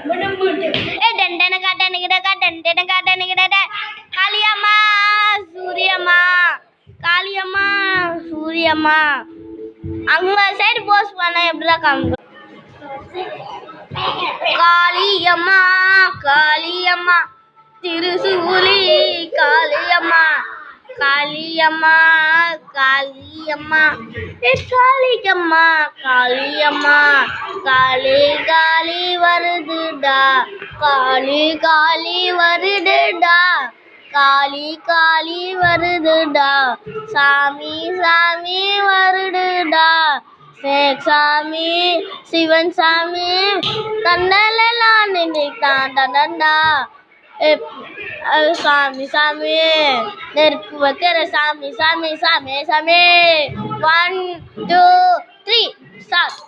டண்டனகா டனகிடகா டண்டனகா டனகிடட காளியம்மா சூரியம்மா காளியம்மா சூரியம்மா அங்க side post பண்ண எப்படிடா காமிக்கும் காளியம்மா காளியம்மா திருசூலி காளியம்மா காளியம்மா காளியம்மா காளியம்மா காளியம்மா காளி காளி வருதுடா காளி காளி வருதுடா காளி காளி வருதுடா சாமி சாமி வருதுடா சாமி சிவன் சாமி தன்னலெல்லாம் நினைத்தான் தனண்டா சாமி சாமி நெருப்பு வைக்கிற சாமி சாமி சாமி சாமி 1 2 3 ஸ்டார்ட்